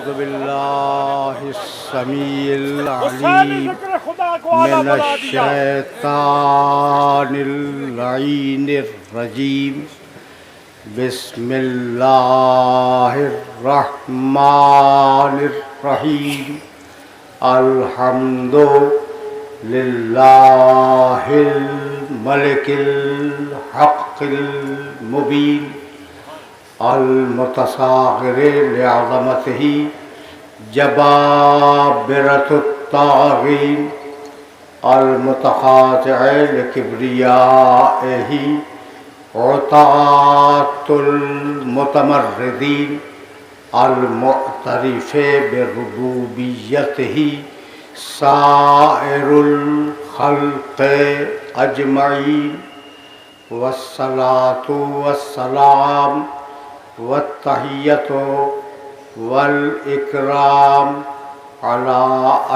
औज़ु बिल्लाहिस्समीइल अलीम मिनश्शैतानिर लईनिर रजीम। बिस्मिल्लाहिर रहमानिर रहीम। अल्हम्दुलिल्लाहिल मलिकिल हक़्क़िल मुबीन अल-मुतसाग़िरि लिअज़मतिही जबाबिरतुत ताग़ीन अल-मुतख़ाज़िइ लिकिब्रियाइही उतातुल मुतमर्रिदीन अल-मुअतरिफ़ि बिरुबूबिय्यतिही साइरुल ख़ल्क़ि अजमईन। वस्सलातु वस्सलाम वत्तहिय्यतु वल इकराम अला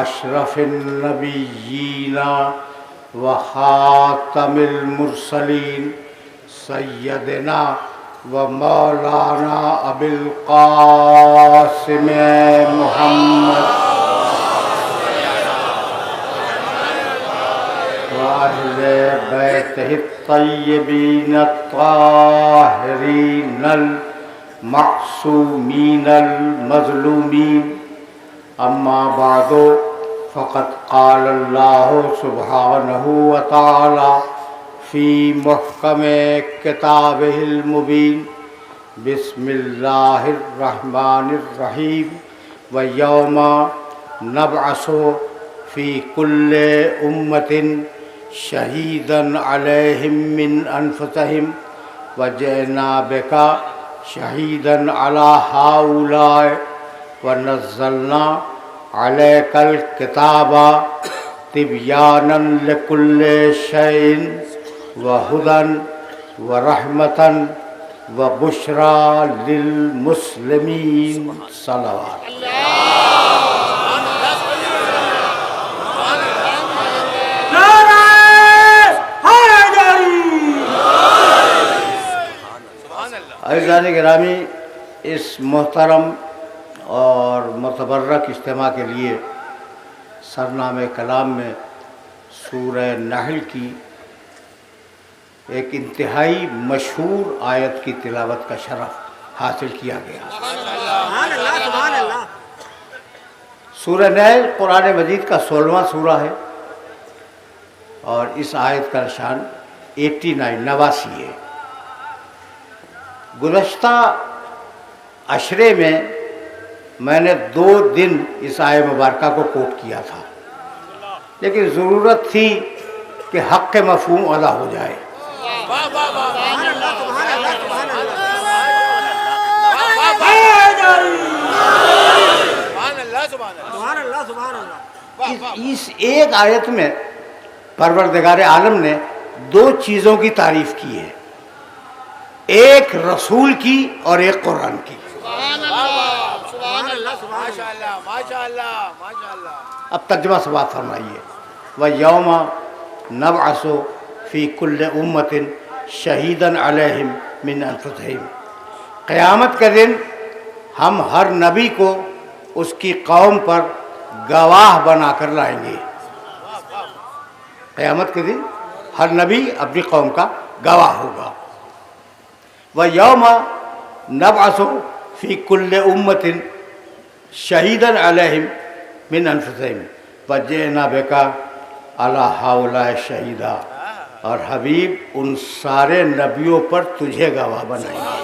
अशरफिन नबिय्यीन व खातमिल मुरसलीन सय्यदना व मौलाना अबिल क़ासिम मुहम्मद व अहले बैतिहि तय्यबीन ताहिरीन मासूमीनल मज़लूमीन। अम्मा बादो फ़क़द क़ालल्लाहु सुब्हानहु व तआला फ़ी मुहकमे किताबिहिल मुबीन। बिस्मिल्लाहिर रहमानिर रहीम। व यौमा नबअसु फ़ी कुल्लि उम्मतिन शहीदन अलैहिम मिन अनफुसिहिम व जिअना बिका शहीदन अला हाउलाए व नज़्ज़लना अलैकल किताबा तिबयानन लिकुल्लि शैइन व हुदन व रहमतन व बुशरा लिल मुस्लिमीन। सल्लल्लाहु अज़ीज़ान गिरामी, इस मोहतरम और मुतबर्रक इज्तिमा के लिए सरनामे कलाम में सूरह नहल की एक इंतहाई मशहूर आयत की तिलावत का शरफ हासिल किया गया। सूरह नहल कुरान मजीद का 16वां सूरा है और इस आयत का निशान 89 है। गुज़श्ता अशरे में मैंने 2 दिन इस आय मुबारका को कोट किया था, लेकिन ज़रूरत थी कि हक़ के मफ़हूम अदा हो जाए। इस एक आयत में परवरदिगार आलम ने 2 चीज़ों की तारीफ़ की है, एक रसूल की और एक कुरान की। अब तर्जुमा से बात फरमाइए। व यौमा नबअसु फ़ी कुल्लि उम्मतिन शहीदन अलैहिम मिन अनफुसिहिम। क़यामत के दिन हम हर नबी को उसकी कौम पर गवाह बनाकर लाएंगे। क़यामत के दिन हर नबी अपनी कौम का गवाह होगा। व यौमा नबअसु फ़ी कुल्लि उम्मतिन शहीदन अलैहिम मिन अनफुसिहिम व जिअना बिका अला हाउलाए शहीदा। और हबीब उन सारे नबियों पर तुझे गवाह बनाएंगे।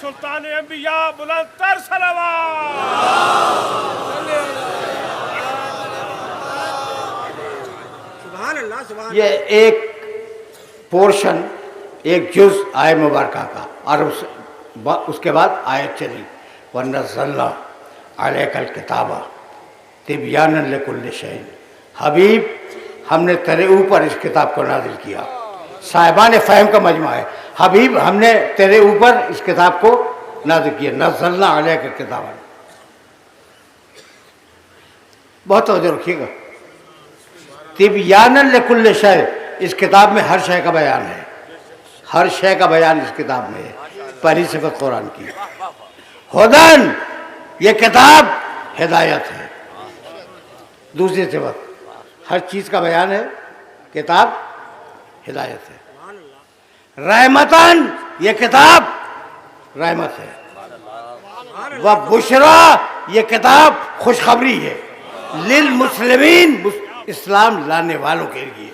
सुल्तान अंबिया बुलंद तर सलावत। ये एक पोर्शन, एक जुज़ आय मुबारका का, और उसके बाद आयत चली व नज़्ज़लना अलैकल किताबा तिबयानन लिकुल्लि शैइन। हबीब, हमने तेरे ऊपर इस किताब को नाजिल किया। साहिबान फ़हम का मजमा है। हबीब, हमने तेरे ऊपर इस किताब को नाज़िल किया। नज़्ज़लना अलैकल किताबा, बहुत तवज्जो रखिएगा। तिबयानन लिकुल्लि शै, इस किताब में हर शय का बयान है, हर शय का बयान इस किताब में है। पहली सिफत कुरान की। हुदन, ये किताब हिदायत है। दूसरी सिफत, हर चीज़ का बयान है, किताब हिदायत है। रहमतन, ये किताब रहमत है। व बुशरा, ये किताब खुशखबरी है। लिल मुस्लिमीन, इस्लाम लाने वालों के लिए।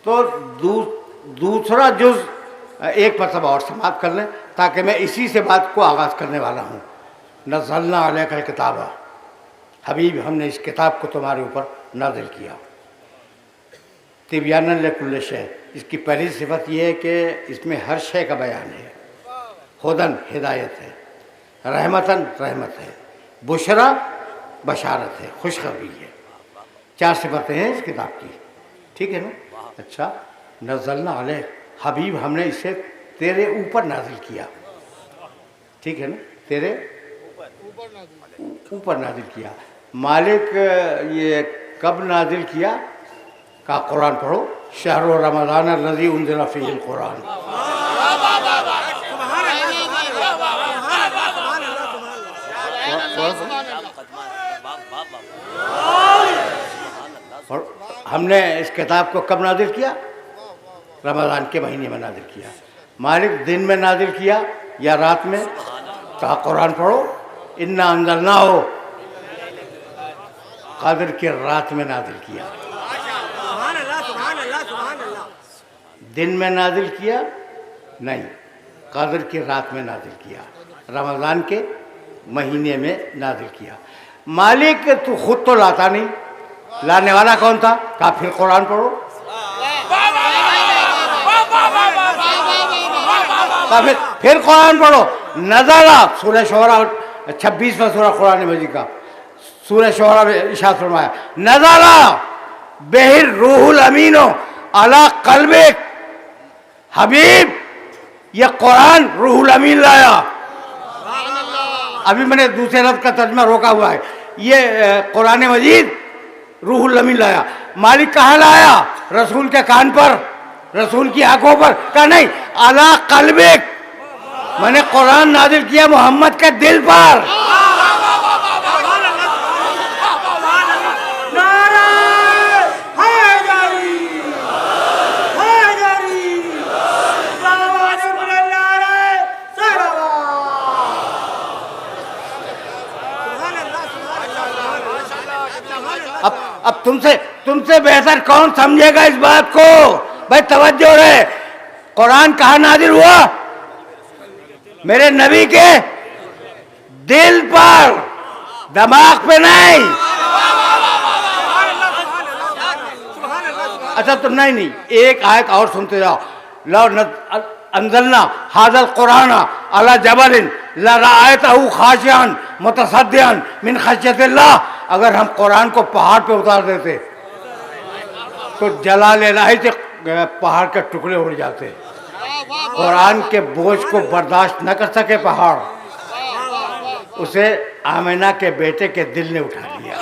तो दूसरा जुज एक मरतबा और समाप्त कर लें, ताकि मैं इसी से बात को आगाज़ करने वाला हूँ। नज़लना अलैकल किताबा, हबीब हमने इस किताब को तुम्हारे ऊपर नाज़िल किया। तिब्यानन लिकुल्लि शै, इसकी पहली सिफत यह है कि इसमें हर शय का बयान है। हुदन, हिदायत है। रहमतन, रहमत है। बुशरा, बशारत है, खुशखबरी है। 4 सिफतें हैं इस किताब की, ठीक है ना। अच्छा, नज़लना अलैक, हबीब हमने इसे तेरे ऊपर नाजिल किया, ठीक है ना, तेरे ऊपर नाजिल किया। मालिक ये कब नाजिल किया? का कुरान पढ़ो, शहर रमज़ान लज़ी उन्ज़िला फ़ीहिल कुरान। और हमने इस किताब को कब नाजिल किया? रमज़ान के महीने में नाजिल किया। मालिक दिन में नाजिल किया या रात में? कहा कुरान पढ़ो, इन्ना अंज़लना हो, क़द्र की रात में नाजिल किया। दिन में नाजिल किया नहीं, क़द्र की रात में नाजिल किया, रमज़ान के महीने में नाजिल किया। मालिक तू खुद तो लाता नहीं, लाने वाला कौन था? कहा फिर कुरान पढ़ो। फिर कुरान पढ़ो। नज़ला, सूरह शुरा 26वां सूरह कुरान मजीद का, सूरह शुरा में इरशाद फरमाया, नज़ला बिहिर रूहुल अमीनो अला क़ल्बिक, हबीब ये कुरान रूहुल अमीन लाया। अभी मैंने दूसरे लफ्ज़ का तर्जुमा रोका हुआ है। ये कुरान मजीद रूहुल अमीन लाया। मालिक कहाँ लाया? रसूल के कान पर, रसूल की आंखों पर? कहा नहीं, अला क़ल्बिक, मैंने कुरान नाजिल किया मोहम्मद के दिल पर। अब तुमसे बेहतर कौन समझेगा इस बात को? भाई तवज्जो रहे। कुरान कहाँ नाजिल हुआ? मेरे नबी के दिल पर, दिमाग पे नहीं। अच्छा तुम नहीं, एक आयत और सुनते जाओ। लो अंज़लना हाज़ल कुरान अला जबलिन लरअयतहु खाशिअन मुतसद्दिअन मिन खश्यतिल्लाह, अगर हम कुरान को पहाड़ पे उतार देते तो जलाल इलाही से पहाड़ के टुकड़े उड़ जाते। कुरान के बोझ को बर्दाश्त न कर सके पहाड़, उसे आमिना के बेटे के दिल ने उठा लिया।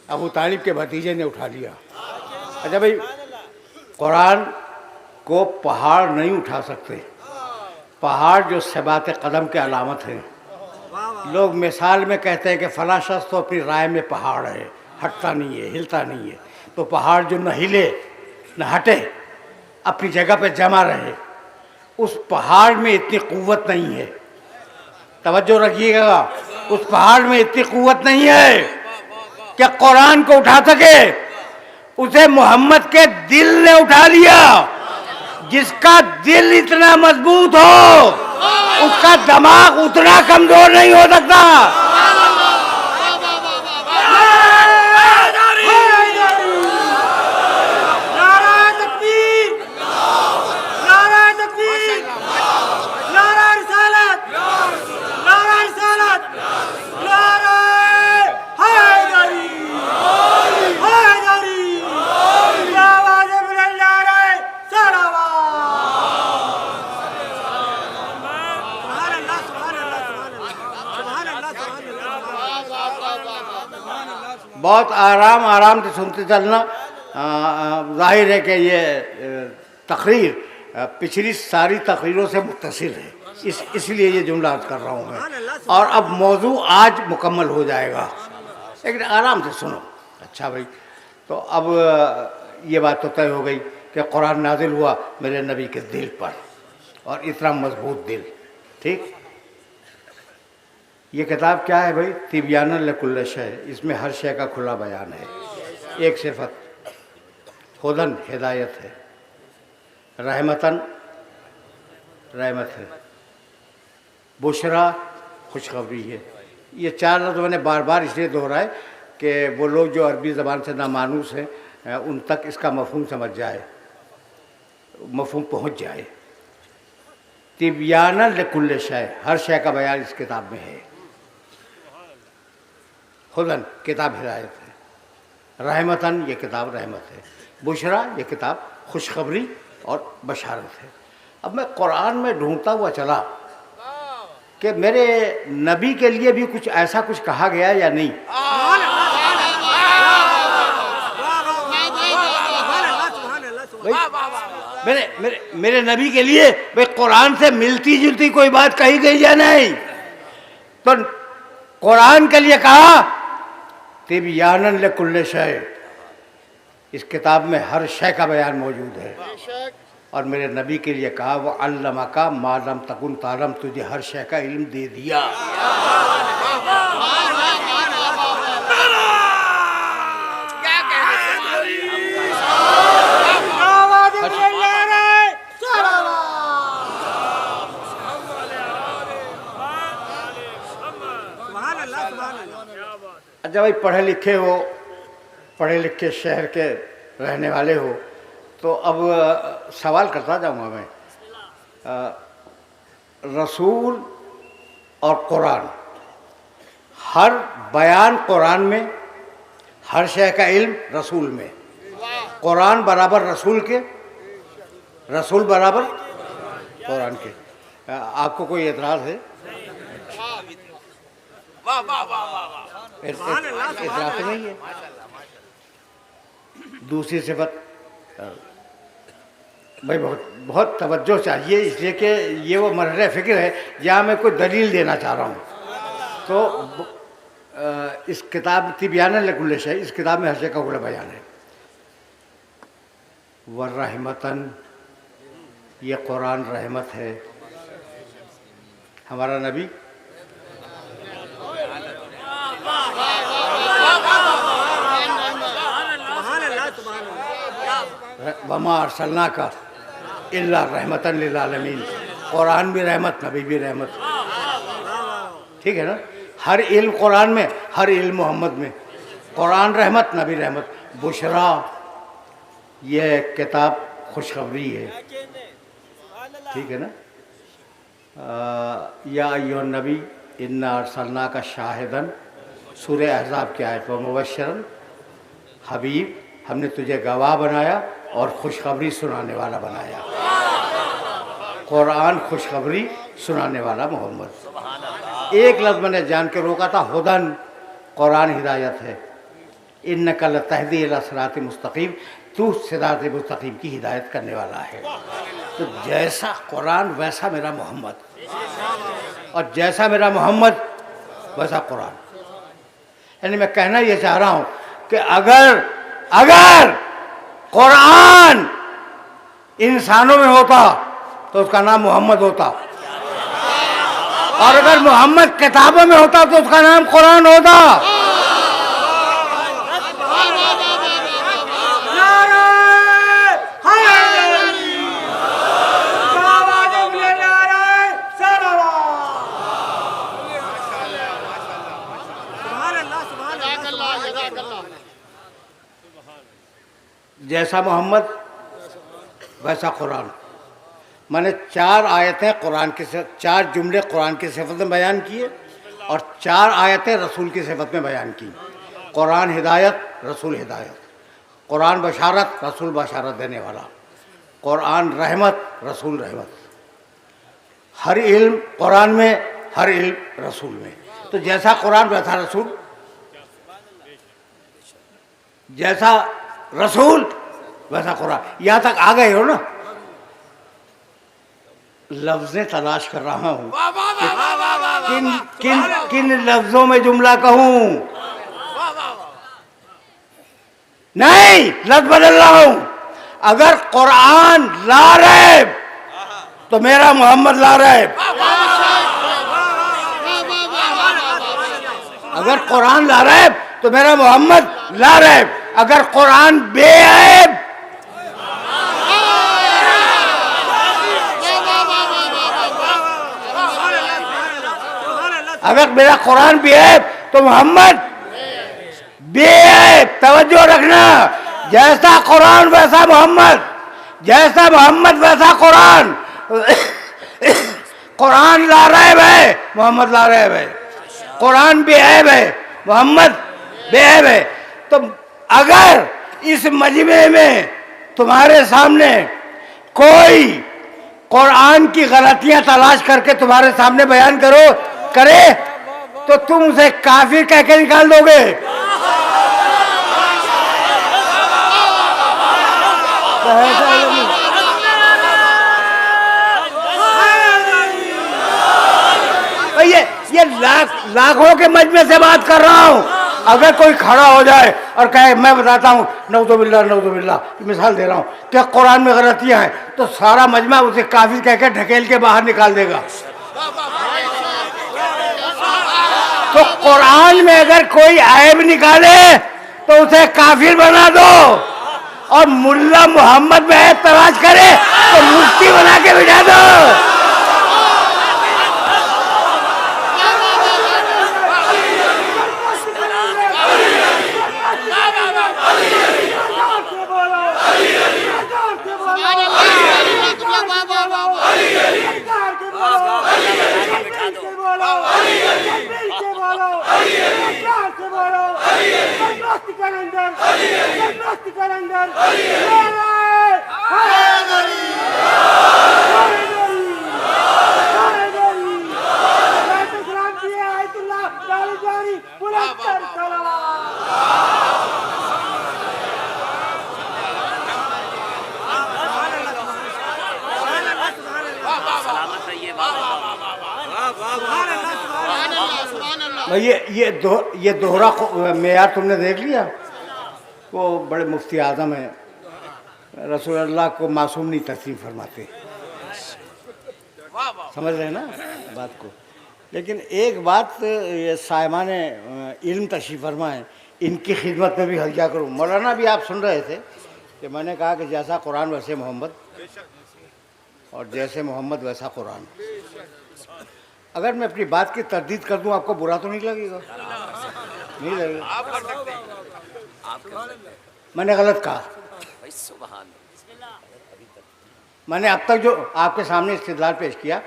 अबू तालिब के भतीजे ने उठा लिया। अच्छा भाई, कुरान को पहाड़ नहीं उठा सकते। पहाड़ जो सबात कदम के अलामत हैं। लोग मिसाल में कहते हैं कि फला शख्स तो अपनी राय में पहाड़ है, हटता नहीं है, हिलता नहीं है। तो पहाड़ जो न हिले न हटे, अपनी जगह पे जमा रहे, उस पहाड़ में इतनी क़ुव्वत नहीं है। तवज्जो रखिएगा, उस पहाड़ में इतनी क़ुव्वत नहीं है कि कुरान को उठा सके। उसे मोहम्मद के दिल ने उठा लिया। जिसका दिल इतना मजबूत हो, उसका दिमाग उतना कमजोर नहीं हो सकता। बहुत आराम आराम से सुनते चलना। जाहिर है कि ये तकरीर पिछली सारी तकरीरों से मुत्तसिल है, इसलिए ये जुमला अर्ज कर रहा हूँ मैं। और अब मौजू आज मुकम्मल हो जाएगा, लेकिन आराम से सुनो। अच्छा भाई, तो अब ये बात तो तय हो गई कि कुरान नाजिल हुआ मेरे नबी के दिल पर, और इतना मजबूत दिल। ठीक, ये किताब क्या है भाई? तिब्यानन लिकुल्ल शै, इसमें हर शय का खुला बयान है। एक सिफत हुदन, हिदायत है, रहमतन, रहमत है, बुशरा, खुशखबरी है। ये चार लफ्ज़ मैंने बार बार इसलिए दोहराए कि वो लोग जो अरबी ज़बान से नामानूस हैं उन तक इसका मफ़हूम समझ जाए, मफ़हूम पहुँच जाए। तिब्यानन लिकुल्ल शै, हर शय का बयान इस किताब में है। हुदन, किताब हिदायत है, रहमतन, ये किताब रहमत है, बुशरा, ये किताब खुशखबरी और बशारत है। अब मैं कुरान में ढूंढता हुआ चला कि मेरे नबी के लिए भी कुछ ऐसा कुछ कहा गया या नहीं। मेरे नबी के लिए भाई कुरान से मिलती जुलती कोई बात कही गई या नहीं? तो कुरान के लिए कहा तिब्यानन लिकुल्ल शै, इस किताब में हर शय का बयान मौजूद है। और मेरे नबी के लिए कहा वो अल्लमा का मालम तकुन तालम, तुझे हर शय का इल्म दे दिया। अच्छा भाई, पढ़े लिखे हो, पढ़े लिखे शहर के रहने वाले हो, तो अब सवाल करता जाऊँगा मैं। रसूल और कुरान, हर बयान कुरान में, हर शय का इल्म रसूल में। कुरान बराबर रसूल के, रसूल बराबर कुरान के। आपको कोई एतराज़ है? एतराज़ नहीं है। दूसरी सिफत भाई, बहुत तवज्जो चाहिए, इसलिए कि ये वो मरहले फ़िक्र है जहाँ मैं कोई दलील देना चाह रहा हूँ। तो इस किताब तिब्यानन लिकुल्ल शै, इस किताब में हर शय का खुला बयान है। व रहमतन, ये कुरान रहमत है। हमारा नबी वमा अरसलना का इल्ला रहमतन लिल आलमीन, कुरान भी रहमत, नबी भी रहमत। ठीक है ना? हर इल्म कुरान में, हर इल्म मोहम्मद में। कुरान रहमत, नबी रहमत। बुशरा, यह किताब खुशखबरी है। ठीक है ना? या अय्युहन नबी इन्ना अरसलना का शाहिदन, सूरह अहज़ाब की आयत, व मुबश्शिरन, हबीब, हमने तुझे गवाह बनाया और खुशखबरी सुनाने वाला बनाया। कुरान खुशखबरी सुनाने वाला मोहम्मद। एक लफ्ज़ मैंने जान के रोका था, हुदन, कुरान हिदायत है। इन्नका लतहदी इला सिरातिन मुस्तकीम, तू सिरात मुस्तकीम की हिदायत करने वाला है। तो जैसा कुरान वैसा मेरा मोहम्मद, और जैसा मेरा मोहम्मद वैसा कुरान। यानी मैं कहना ये चाह रहा हूँ कि अगर कुरान इंसानों में होता तो उसका नाम मोहम्मद होता, और अगर मोहम्मद किताबों में होता तो उसका नाम कुरान होता। जैसा मोहम्मद वैसा कुरान। मैंने 4 आयतें कुरान की, 4 जुमले कुरान की सिफत में बयान किए और 4 आयतें रसूल की सिफत में बयान की। कुरान हिदायत, रसूल हिदायत। कुरान बशारत, रसूल बशारत देने वाला। कुरान रहमत, रसूल रहमत। हर इल्म कुरान में, हर इल्म रसूल में। तो जैसा कुरान वैसा रसूल। जैसा रसूल वैसा कुरान। यहाँ तक आ गए हो ना? लफ्ज़ें तलाश कर रहा हूँ किन किन किन लफ्ज़ों में जुमला कहूँ। नहीं, लफ्ज़ बदल रहा हूँ। अगर कुरान ला रैब तो मेरा मोहम्मद ला रैब। अगर कुरान ला रैब तो मेरा मोहम्मद ला रैब। अगर कुरान बेऐब, अगर मेरा कुरान बेऐब तो मोहम्मद बेऐब। तवज्जो रखना, जैसा कुरान वैसा मोहम्मद, जैसा मोहम्मद वैसा कुरान। कुरान ला रैब है, मोहम्मद ला रैब है। कुरान बेऐब है, मोहम्मद बेऐब है। तो अगर इस मजमे में तुम्हारे सामने कोई कुरान की गलतियां तलाश करके तुम्हारे सामने बयान करे तो तुम उसे काफिर कह के निकाल दोगे। ये लाखों के मजमे से बात कर रहा हूं। अगर कोई खड़ा हो जाए और कहे मैं बताता हूँ नऊजुबिल्लाह मिसाल दे रहा हूँ क्या कुरान में गलतियां हैं, तो सारा मजमा उसे काफिर कहकर ढकेल के बाहर निकाल देगा। तो कुरान में अगर कोई ऐब निकाले तो उसे काफिर बना दो, और मुल्ला मोहम्मद में ऐब तलाश करे तो मुफ्ती बना के बिठा दो। ये दोहरा मेयार तुमने देख लिया। वो बड़े मुफ्ती आज़म हैं, रसूलुल्लाह को मासूम नहीं तस्लीम फरमाते। समझ रहे हैं ना बात को। लेकिन एक बात ये साहिबान इल्म तशरीफ़ फरमा है, इनकी खिदमत में भी हल्का करूँ। मौलाना भी आप सुन रहे थे कि मैंने कहा कि जैसा कुरान वैसे मोहम्मद, और जैसे मोहम्मद वैसा कुरान। अगर मैं अपनी बात की तरदीद कर दूं आपको बुरा तो नहीं लगेगा? नहीं लगेगा। आप कर सकते हैं। मैंने गलत कहा। मैंने अब तक जो आपके सामने इस्तिदलाल पेश किया,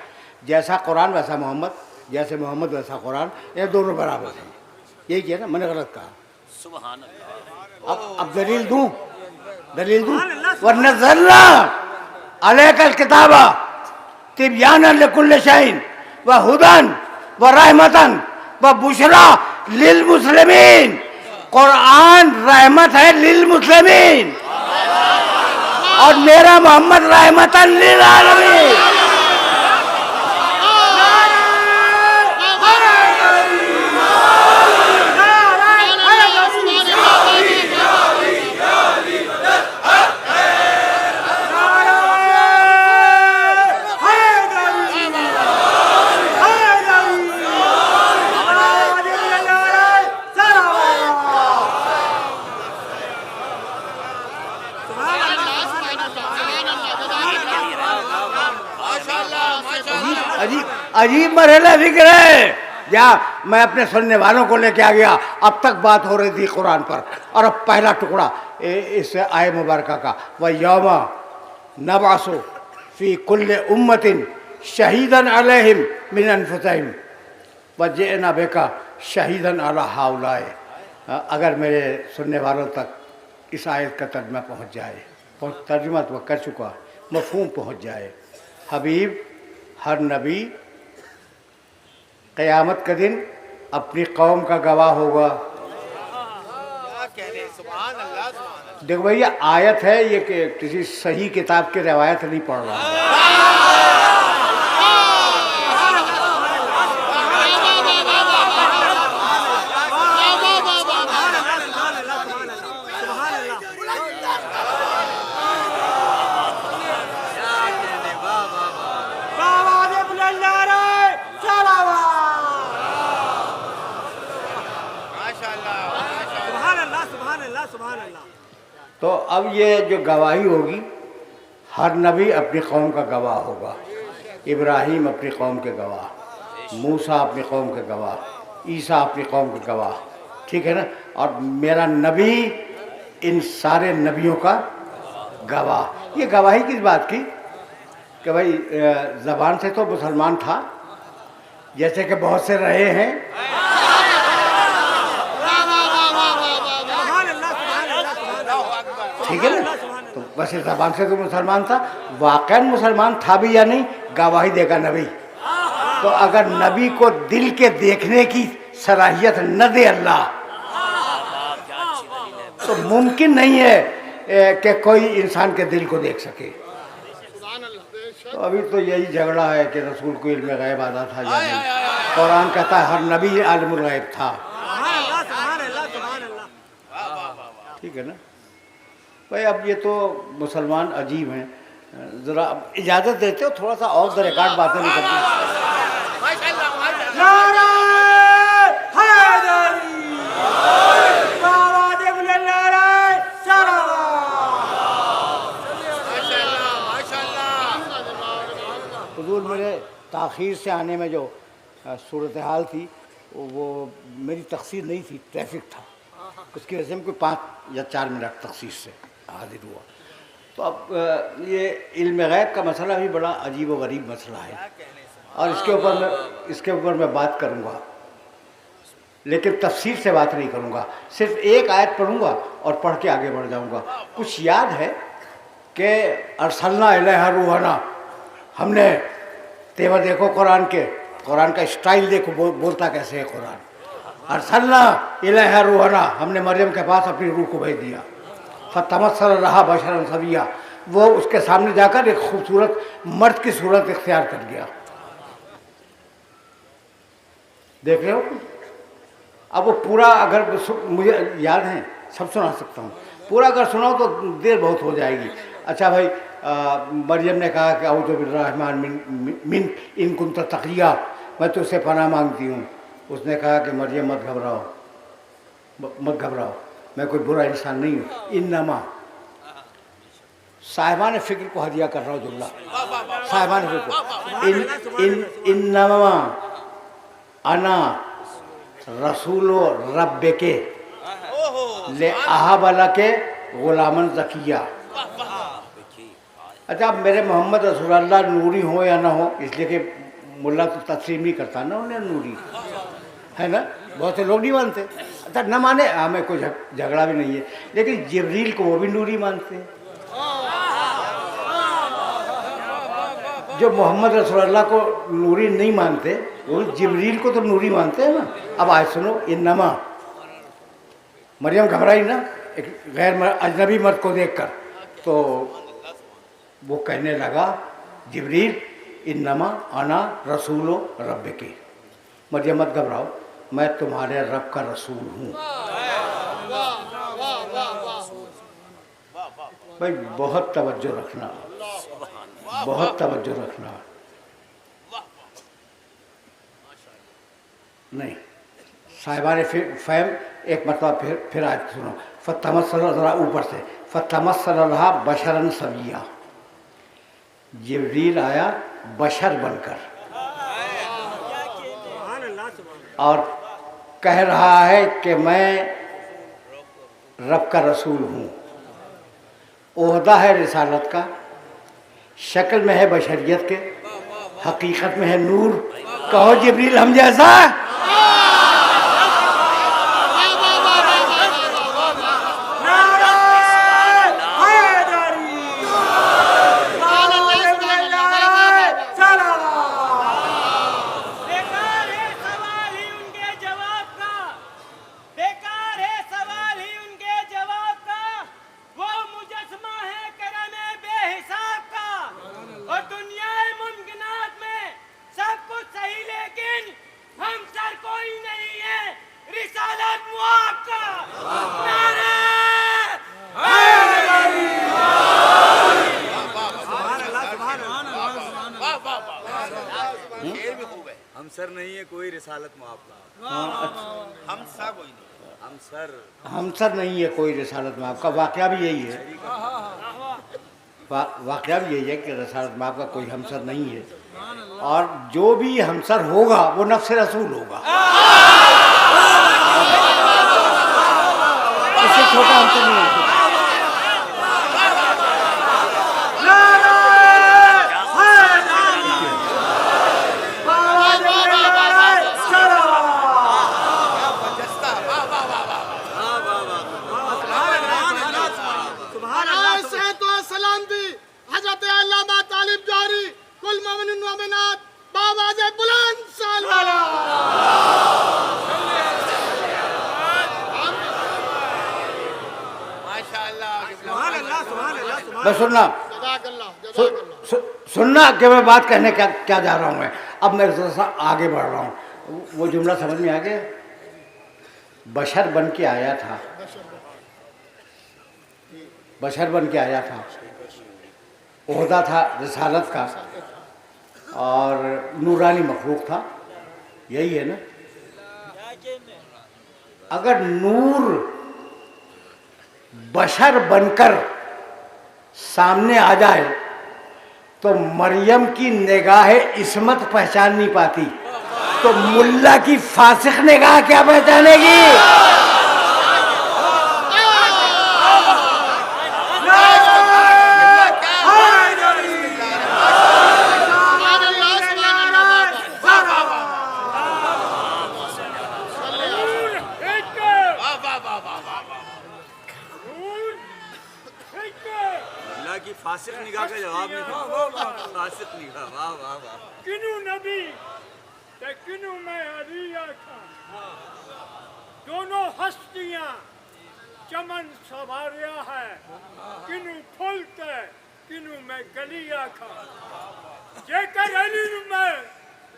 जैसा कुरान वैसा मोहम्मद, जैसे मोहम्मद वैसा कुरान, ये दोनों बराबर हैं। यही किया ना, मैंने गलत कहा। सुभान अल्लाह। अब दलील दूं वनज़्ज़लना अलैकल किताबा तिबयानन लिकुल्लि शैइन व हुदन व रहमतन व बुशरा लिल मुस्लिमीन। कुरान रहमत है लिल मुस्लिमीन, और मेरा मोहम्मद रहमतन लिल आलमीन। अजीब मरहला फिक्र है। या मैं अपने सुनने वालों को लेके आ गया। अब तक बात हो रही थी कुरान पर, और अब पहला टुकड़ा इस आय मुबारका का, व यौमा नबासु फी कुल्ले उम्मतिन शहीदन अलैहिम मिन अनफुसिहिम व जिअना बिका शहीदन अला हाउलाए। अगर मेरे सुनने वालों तक इस आयत का तर्जुमा पहुँच जाए, और तर्जुमा तो कर चुका, मफ़हूम पहुँच जाए। हबीब हर नबी क़यामत का दिन अपनी कौम का गवाह होगा। देखो भैया, आयत है ये कि किसी सही किताब की रिवायत नहीं पढ़ रहा हूं। तो अब ये जो गवाही होगी, हर नबी अपनी कौम का गवाह होगा। इब्राहीम अपनी कौम के गवाह, मूसा अपनी कौम के गवाह, ईसा अपनी कौम के गवाह, ठीक है ना। और मेरा नबी इन सारे नबियों का गवाह। ये गवाही किस बात की कि भाई ज़बान से तो मुसलमान था, जैसे कि बहुत से रहे हैं, ठीक है ना। तो बस इस ज़बान से तो मुसलमान था, वाकई मुसलमान था भी या नहीं, गवाही देगा नबी। तो अगर नबी को दिल के देखने की सलाहियत न दे अल्लाह, तो मुमकिन नहीं है कि कोई इंसान के दिल को देख सके। तो अभी तो यही झगड़ा है कि रसूल को इल्म गैब आता था या नहीं। कुरान कहता है हर नबी आलिमुल गैब था, ठीक है ना भाई। अब ये तो मुसलमान अजीब हैं, ज़रा इजाज़त देते हो थोड़ा सा ऑफ द रिकॉर्ड बातें नहीं करते। हुज़ूर मेरे ताख़ीर से आने में जो सूरत हाल थी वो मेरी तक़सीर नहीं थी, ट्रैफिक था, उसकी वजह से मैं कोई 5 या 4 मिनट तक़सीर से हाजिर हुआ। तो अब ये इल्म गैब का मसला भी बड़ा अजीब व गरीब मसला है, और इसके ऊपर मैं बात करूँगा, लेकिन तफसीर से बात नहीं करूँगा। सिर्फ एक आयत पढ़ूँगा और पढ़ के आगे बढ़ जाऊँगा। कुछ याद है कि अरसलना इलैहा रूहना, हमने तेवर देखो कुरान का स्टाइल देखो, बोलता कैसे है कुरान। अरसलना इलैहा रूहना, हमने मरियम के पास अपनी रूह को भेज दिया। फतमस्सल रहा बशरन सविया, वो उसके सामने जाकर एक खूबसूरत मर्द की सूरत इख्तियार कर गया। देख रहे हो। अब वो पूरा अगर मुझे याद है, सब सुना सकता हूँ, पूरा अगर सुनाओ तो देर बहुत हो जाएगी। अच्छा भाई, मरियम ने कहा कि औज़ु बिर्रहमान मिन इन कुन्त तक़िया, मैं तुझसे पनाह मांगती हूँ। उसने कहा कि मरियम मत घबराओ, मैं कोई बुरा इंसान नहीं हूँ। इन्नमा, साहिबान फ़िक्र को हदिया कर रहा हूँ जुमला, साहिबान फ़िक्र, इन्नमा अना रसूलो रब्बे के ले अहाबला के ग़ुलामन ज़किया। अच्छा, मेरे मोहम्मद रसूलुल्लाह नूरी हो या ना हो, इसलिए कि मुल्ला तो तस्लीम नहीं करता ना उन्हें नूरी है ना, बहुत से लोग नहीं मानते। अच्छा, न माने, हमें कोई झगड़ा भी नहीं है, लेकिन जिब्रील को वो भी नूरी मानते हैं। जो मोहम्मद रसूलुल्लाह को नूरी नहीं मानते, वो जिब्रील को तो नूरी मानते हैं ना। अब आज सुनो, इन्नमा, मरियम घबराई ना एक गैर अजनबी मर्द को देखकर, तो वो कहने लगा जिब्रील, इन्नमा अना रसूलो रब्बे के, मरियम मत घबराओ, मैं तुम्हारे रब का रसूल हूँ। भाई बहुत तवज्जो रखना, बहुत तवज्जो रखना। नहीं, साहिबान फ़हम एक मतलब फिर आज सुनो। फतमस्सल, ज़रा ऊपर से, फतमस्सल लहा बशरन सविया, जिब्रील आया बशर बनकर और कह रहा है कि मैं रब का रसूल हूँ। ओहदा है रिसालत का, शक्ल में है बशरियत के, हकीकत में है नूर। कहो जिब्रील हम जैसा। हम सर नहीं है कोई रिसालत में आपका। हम सा कोई नहीं। हम सर नहीं है कोई रिसालत में आपका। वाकया भी यही है, वाकया भी यही है कि रिसालत में आपका कोई हमसर नहीं है, और जो भी हमसर होगा वो नफ्स रसूल होगा। इससे छोटा हमसर नहीं है। बस सुनना, सुनना कि मैं बात कहने क्या जा रहा हूँ। मैं अब मैं थोड़ा सा आगे बढ़ रहा हूँ। वो जुमला समझ में आ गया? बशर बन के आया था, बशर बन के आया था, ओहदा था रिसालत का, और नूरानी मखलूक था। यही है ना? अगर नूर बशर बनकर सामने आ जाए तो मरियम की निगाह इस्मत पहचान नहीं पाती, तो मुल्ला की फासिक निगाह क्या पहचानेगी? फासिक निगाह का जवाब नहीं था। फासिक निगाह, वाह वाह वाह। किनू नबी ते किनू मैं अलिया खां, दोनों हस्तियां चमन सवारिया है, किनू फूल ते किनू मैं गलिया खां, जेकर अली मैं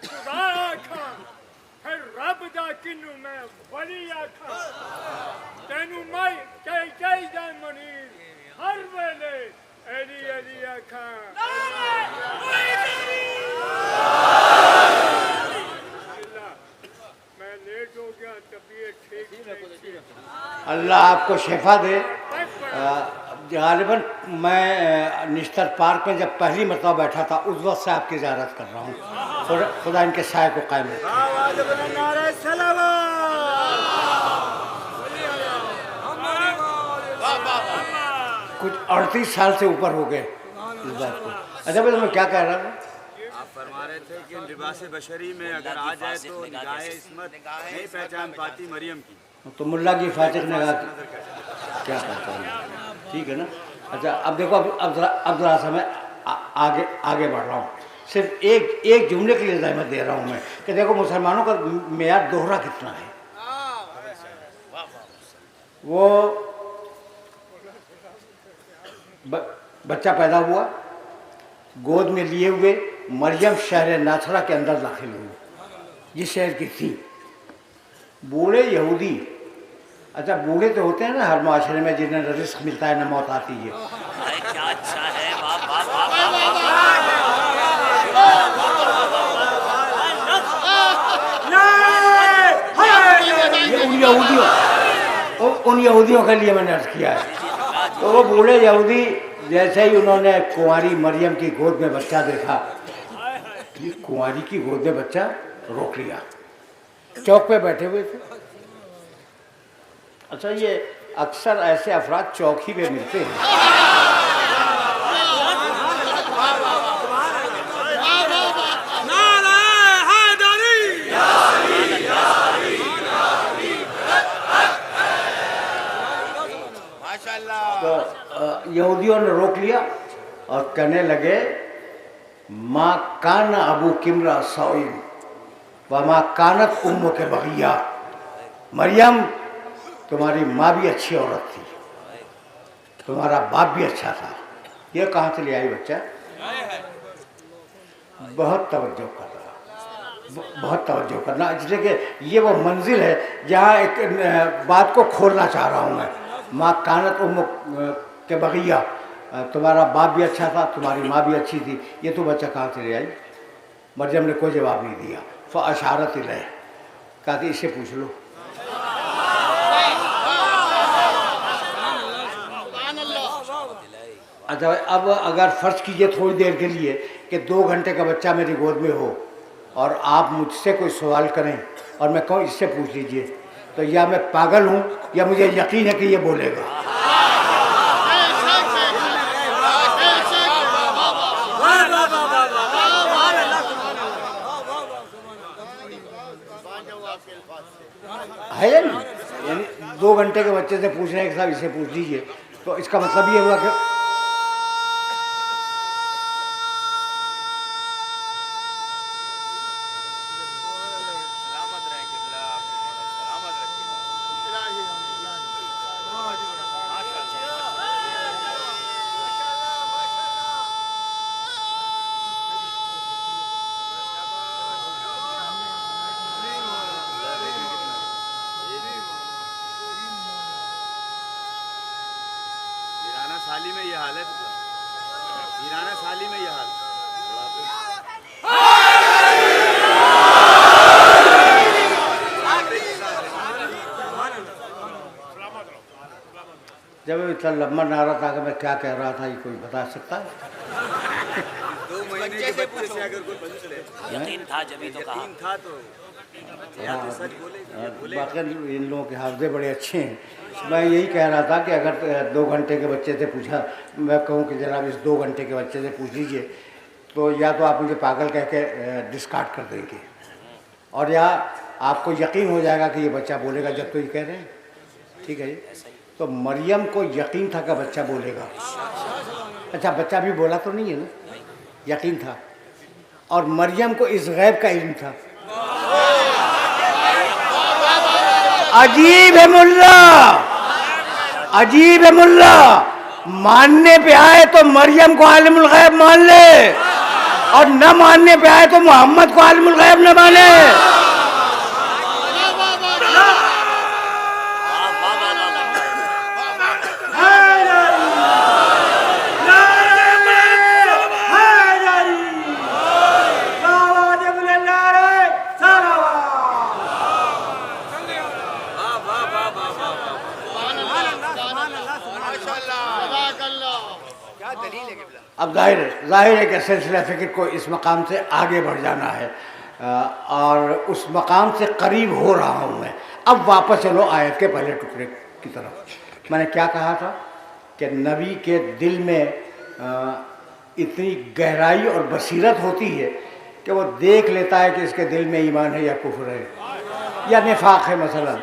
खुदा खां, फिर रब दा किनू मैं वलिया खां, तेनू मैं चाही दा मुनीर हर वेले अली अलिया खां। मैं लेट हो गया, तबीयत ठीक नहीं थी। अल्लाह आपको शिफा दे। गालिबन मैं निश्तर पार्क में जब पहली मरतबा बैठा था उस वक्त से आपकी ज़ियारत कर रहा हूँ। खुदा इनके साए को कायम रखे। कुछ 38 साल से ऊपर हो गए इस बात को। अच्छा भाई, मैं क्या कह रहा था? आप फरमा रहे थे कि लिबास बशरी में अगर आ जाए तो निगाह इस्मत नहीं पहचान पाती मरियम की, तो मुल्ला की फातिक निगाह क्या पहचान? ठीक है ना? अच्छा अब देखो, अब जरा सा मैं आगे बढ़ रहा हूँ। सिर्फ एक जुमले के लिए ज़हमत दे रहा हूँ मैं कि देखो मुसलमानों का मेयार दोहरा कितना है। वो बच्चा पैदा हुआ, गोद में लिए हुए मरियम शहर नासरा के अंदर दाखिल हुई, जिस शहर की थी। बूढ़े यहूदी, अच्छा बूढ़े तो होते हैं ना हर माशरे में, जिन्हें रिस्क मिलता है ना मौत आती है। क्या अच्छा है, उन यहूदियों के लिए मैंने अर्ज किया है। तो वो बूढ़े यहूदी जैसे ही उन्होंने कुंवारी मरियम की गोद में बच्चा देखा, कुंवारी की गोद में बच्चा, रोक लिया। चौक पे बैठे हुए थे। अच्छा, ये अक्सर ऐसे अफराद चौक ही पे मिलते हैं। तो यहूदियों ने रोक लिया और कहने लगे, माँ कान अबू किमरा सौइन व माँ कानत उम्म के बगिया। मरियम, तुम्हारी माँ भी अच्छी औरत थी, तुम्हारा बाप भी अच्छा था। ये कहाँ से ले आई बच्चा? बहुत तवज्जो कर रहा, बहुत तवज्जो करना, इसलिए कि ये वो मंजिल है जहाँ एक बात को खोलना चाह रहा हूँ मैं। माँ कानत उम्म के बगिया, तुम्हारा बाप भी अच्छा था, तुम्हारी माँ भी अच्छी थी, ये तो बच्चा कहाँ से ले आई? मरियम ने कोई जवाब नहीं दिया। फ़अशारत इलैह, कहा कि इससे पूछ लो। अच्छा, अब अगर फ़र्ज़ कीजिए थोड़ी देर के लिए कि 2 घंटे का बच्चा मेरी गोद में हो और आप मुझसे कोई सवाल करें और मैं कहूँ इससे पूछ लीजिए, तो या मैं पागल हूँ या मुझे यकीन है कि ये बोलेगा। है या नहीं? यानी 2 घंटे के बच्चे से पूछ रहे हैं कि साहब इसे पूछ लीजिए, तो इसका मतलब ये हुआ कि साली में ये हाल है, वीराना साली में ये हाल। जब इतना लंबा नारा था कि मैं क्या कह रहा था, ये कोई बता सकता है? 2 महीने के बच्चे से अगर कोई पूछ ले, यकीन था जब तो कहा। यकीन था तो सच बोले। बाकी इन लोगों के हाफजे बड़े अच्छे हैं। मैं यही कह रहा था कि अगर 2 घंटे के बच्चे से पूछा, मैं कहूँ कि जनाब इस 2 घंटे के बच्चे से पूछ लीजिए, तो या तो आप मुझे पागल कह के डिस्कार्ड कर देंगे, और या आपको यकीन हो जाएगा कि ये बच्चा बोलेगा जब तो ये कह रहे हैं। ठीक है जी। तो मरियम को यकीन था कि बच्चा बोलेगा। अच्छा, बच्चा भी बोला तो नहीं है ना? यकीन था। और मरियम को इस गैब का इल्म था। अजीब है मुल्ला, अजीब है मुल्ला। मानने पे आए तो मरियम को आलिमुल गैब मान ले, और न मानने पे आए तो मोहम्मद को आलिमुल गैब न माने। अब जाहिर है कि सिलसिला फ़िक्र को इस मकाम से आगे बढ़ जाना है, और उस मकाम से करीब हो रहा हूँ मैं। अब वापस चलो आयत के पहले टुकड़े की तरफ। मैंने क्या कहा था कि नबी के दिल में इतनी गहराई और बसीरत होती है कि वो देख लेता है कि इसके दिल में ईमान है या कुफ्र है या निफाक है मसलन।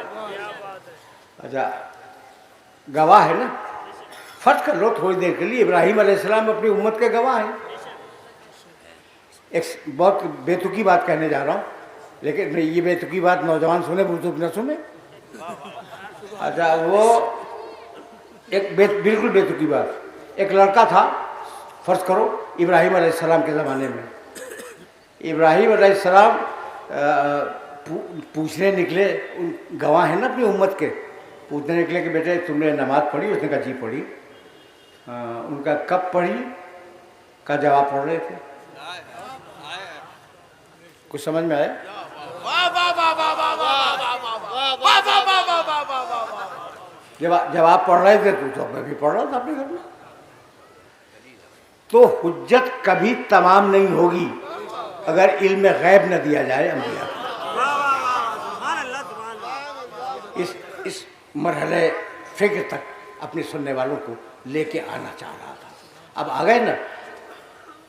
अच्छा, गवाह है ना, फर्ज कर लो थोड़ी देर के लिए, इब्राहीम अलैहिस्सलाम अपनी उम्मत के गवाह हैं। एक बहुत बेतुकी बात कहने जा रहा हूँ, लेकिन ये बेतुकी बात नौजवान सुने, बुजुर्ग न सुने। अच्छा, वो एक बिल्कुल बेतुकी बात, एक लड़का था, फर्ज करो इब्राहीम अलैहिस्सलाम के ज़माने में। इब्राहीम अलैहिस्सलाम पूछने निकले, गवाह हैं ना अपनी उम्मत के, पूछने निकले कि बेटे तुमने नमाज़ पढ़ी? उसने कहा जी पढ़ी। उनका कब पढ़ी का जवाब पढ़ रहे थे। कुछ समझ में आया? जब आप पढ़ रहे थे तो मैं भी पढ़ रहा था अपने घर में। तो हुज्जत कभी तमाम नहीं होगी अगर इल्म गैब न दिया जाए अंबिया को। इस मरहले फिक्र तक अपने सुनने वालों को लेके आना चाह रहा था। अब आ गए ना,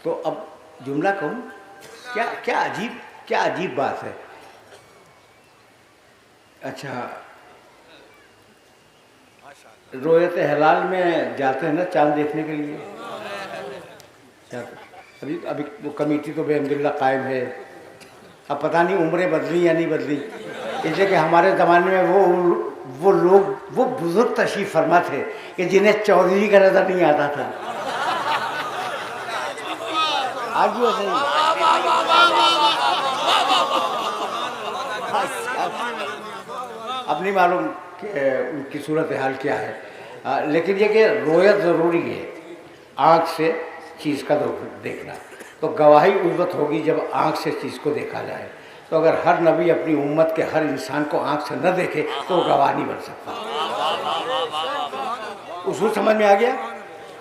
तो अब जुमला कहूँ, क्या अजीब बात है। अच्छा, रोयत हिलाल में जाते हैं ना चांद देखने के लिए, अभी वो कमेटी तो बेअल्हम्दुलिल्लाह कायम है। अब पता नहीं उम्रें बदली या नहीं बदली, इसलिए कि हमारे ज़माने में वो लोग, वो बुजुर्ग तशरीफ़ फरमा थे कि जिन्हें चौधरी का नज़र नहीं आता था। आज भी वैसे ही अब नहीं मालूम कि उनकी सूरत हाल क्या है, लेकिन ये कि रोयत ज़रूरी है, आँख से चीज़ का देखना। तो गवाही उस वक्त होगी जब आँख से चीज़ को देखा जाए। तो अगर हर नबी अपनी उम्मत के हर इंसान को आँख से न देखे तो वो गवाह नहीं बन सकता। उसूल समझ में आ गया?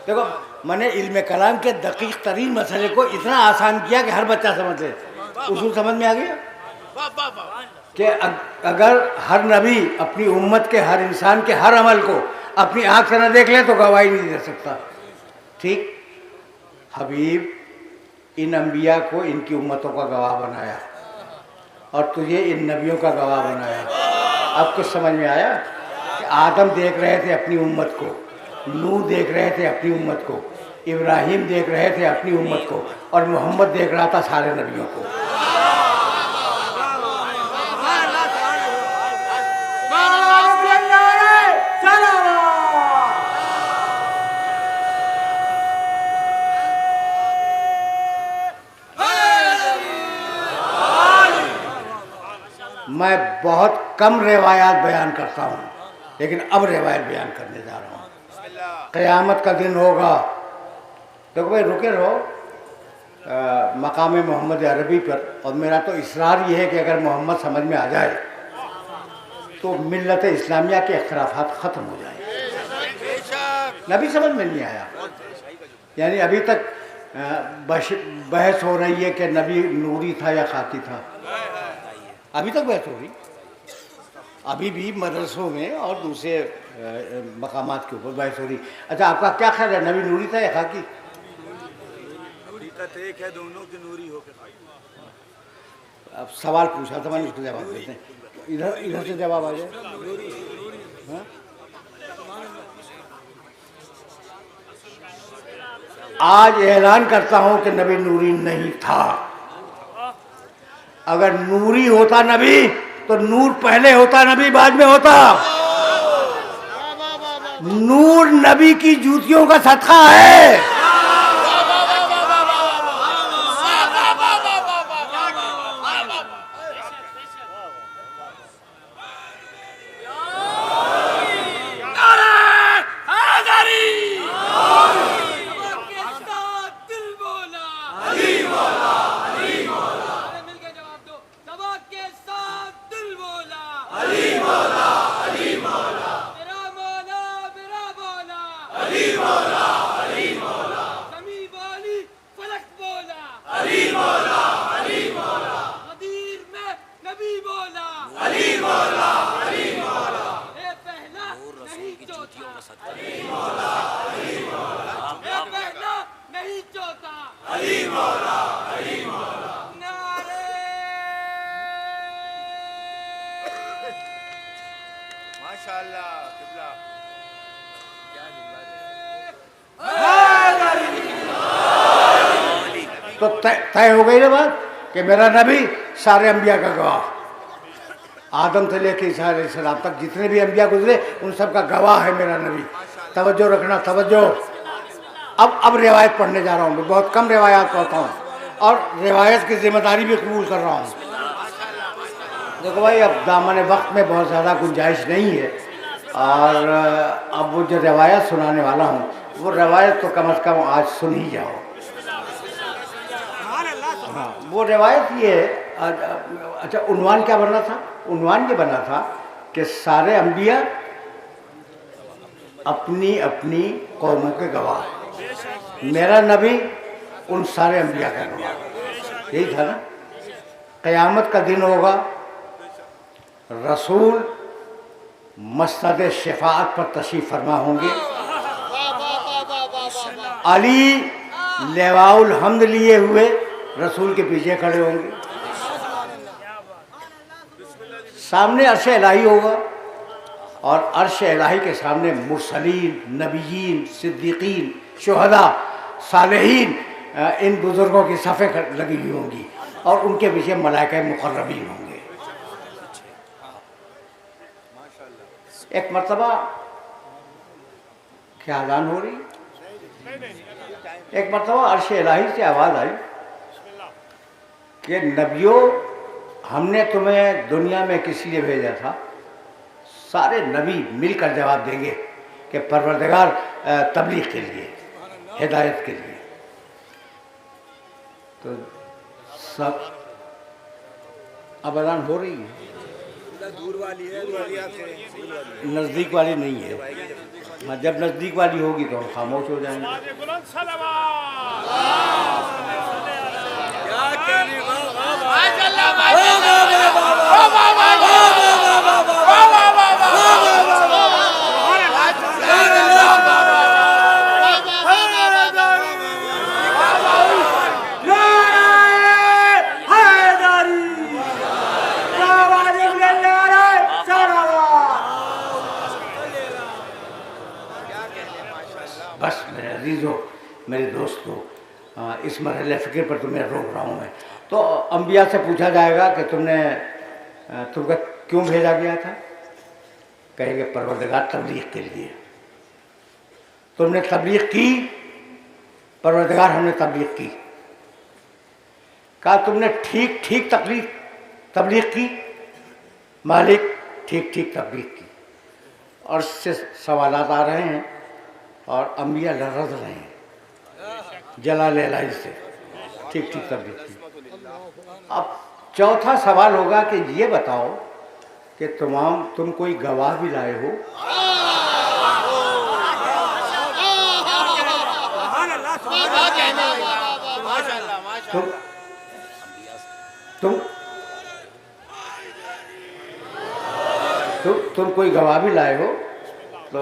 देखो, मैंने इल्म कलाम के दकीक तरीन मसले को इतना आसान किया कि हर बच्चा समझ ले। उसूल समझ में आ गया कि अगर हर नबी अपनी उम्मत के हर इंसान के हर अमल को अपनी आँख से न देख ले तो गवाही नहीं दे सकता। ठीक, हबीब इन अंबिया को इनकी उम्मतों का गवाह बनाया और तुझे इन नबियों का गवाह बनाया। अब कुछ समझ में आया कि आदम देख रहे थे अपनी उम्मत को, नूह देख रहे थे अपनी उम्मत को, इब्राहिम देख रहे थे अपनी उम्मत को, और मोहम्मद देख रहा था सारे नबियों को। मैं बहुत कम रिवायात बयान करता हूँ, लेकिन अब रिवायत बयान करने जा रहा हूँ। क़यामत का दिन होगा। देखो भाई, रुके रहो मकाम मोहम्मद अरबी पर, और मेरा तो इसरार ये है कि अगर मोहम्मद समझ में आ जाए तो मिल्लत इस्लामिया के इख्तलाफात ख़त्म हो जाए। नबी समझ में नहीं आया, यानी अभी तक बहस हो रही है कि नबी नूरी था या खाकी था। अभी तक बहस हो रही, अभी भी मदरसों में और दूसरे मकामात के ऊपर बहस हो रही। अच्छा, आपका क्या ख्याल है, नबी नूरी था या खाकी? हकीकत एक है, दोनों की नूरी होकर अब सवाल पूछा था मैंने, उसको जवाब देते हैं। इधर से जवाब आ जाए। हाँ? आज ऐलान करता हूं कि नबी नूरी नहीं था। अगर नूरी होता नबी तो नूर पहले होता, नबी बाद में होता। नूर नबी की जूतियों का सदका है। तो तय हो गई ना बात कि मेरा नबी सारे अंबिया का गवाह, आदम से लेकर ईसा अलैहिस्सलाम तक जितने भी अंबिया गुजरे उन सब का गवाह है मेरा नबी। तवज्जो रखना, तवज्जो। अब रिवायत पढ़ने जा रहा हूँ। मैं बहुत कम रिवायात पढ़ता हूँ और रिवायत की जिम्मेदारी भी कबूल कर रहा हूँ। देखो भाई, अब दामन वक्त में बहुत ज़्यादा गुंजाइश नहीं है, और अब वो जो रिवायत सुनाने वाला हूँ वो रिवायत तो कम अज़ कम आज सुन ही जाओ। हाँ, वो रिवायत ये है। अच्छा, उन्वान क्या बना था? उन्वान ये बना था कि सारे अंबिया अपनी अपनी कौमों के गवाह, मेरा नबी उन सारे अंबिया का गवाह। यही था ना। क़यामत का दिन होगा, रसूल मस्जिद शफाअत पर तशरीफ़ फरमा होंगे, अली लेवाउल हम्द लिए हुए रसूल के पीछे खड़े होंगे, सामने अर्श इलाही होगा, और अर्श इलाही के सामने मुरसलीन, नबीयीन, सिद्दीकीन, शुहदा, सालेहीन, इन बुज़ुर्गों की सफ़ें लगी हुई होंगी, और उनके पीछे मलाइका मुक़र्रबीन होंगे। एक मर्तबा क्या अज़ान हो रही, एक मर्तबा अर्श इलाही से आवाज़ आई कि नबियों, हमने तुम्हें दुनिया में किस लिए भेजा था? सारे नबी मिलकर जवाब देंगे कि परवरदिगार तबलीग के लिए, हिदायत के लिए। तो सब अब अज़ान हो रही है, दूर वाली है, नज़दीक वाली नहीं है। हाँ, जब नज़दीक वाली होगी तो हम खामोश हो जाएंगे। बस मेरे अजीज़ों, मेरे दोस्तों, इस मरहले फ़िक्र पर तुम्हें रोक रहा हूँ मैं। तो अंबिया से पूछा जाएगा कि तुमको क्यों भेजा गया था? कहेंगे परवरदिगार तबलीग के लिए। तुमने तबलीग की? परवरदिगार हमने तबलीग की। कहा तुमने ठीक ठीक तबलीग की? मालिक ठीक ठीक तबलीग की। और इससे सवालात आ रहे हैं और अंबिया लरज़ रहे हैं जलाल इलाही से, ठीक ठीक तबलीग की। अब चौथा सवाल होगा कि ये बताओ कि तुम कोई गवाह भी लाए हो? तुम कोई गवाह भी लाए हो? तो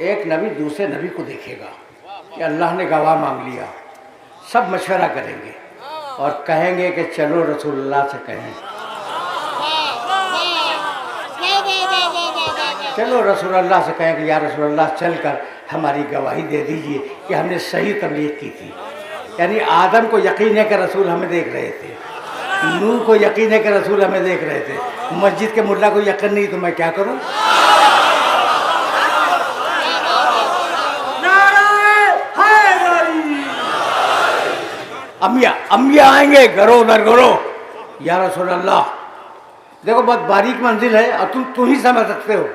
एक नबी दूसरे नबी को देखेगा कि अल्लाह ने गवाह मांग लिया। सब मशवरा करेंगे और कहेंगे कि चलो रसूलुल्लाह से कहें, चलो रसूलुल्लाह से कहें कि या रसूलुल्लाह चलकर हमारी गवाही दे दीजिए कि हमने सही तबलीग की थी। यानी आदम को यकीन है कि रसूल हमें देख रहे थे, नूह को यकीन है कि रसूल हमें देख रहे थे, मस्जिद के मुल्ला को यकीन नहीं, तो मैं क्या करूं? अंबिया आएंगे घरों दर घरों, या रसूलल्लाह। देखो बहुत बारीक मंजिल है और तुम ही समझ सकते हो।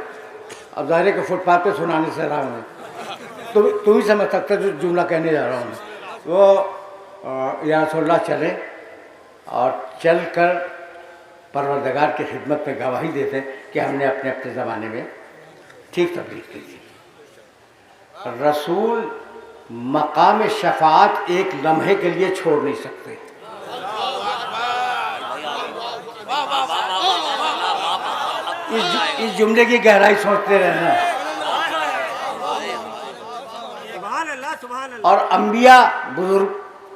अब ज़ाहिर है कि फुटपाथ पे सुनाने से रहा हूँ, तुम ही समझ सकते हो जो जुमला कहने जा रहा हूँ। वो या रसूलल्लाह चले और चलकर परवरदिगार की खिदमत में गवाही देते कि हमने अपने अपने ज़माने में ठीक तबलीग की थी। रसूल मकाम शफाअत एक लम्हे के लिए छोड़ नहीं सकते। इस जुमले की गहराई सोचते रहना। और अंबिया बुजुर्ग,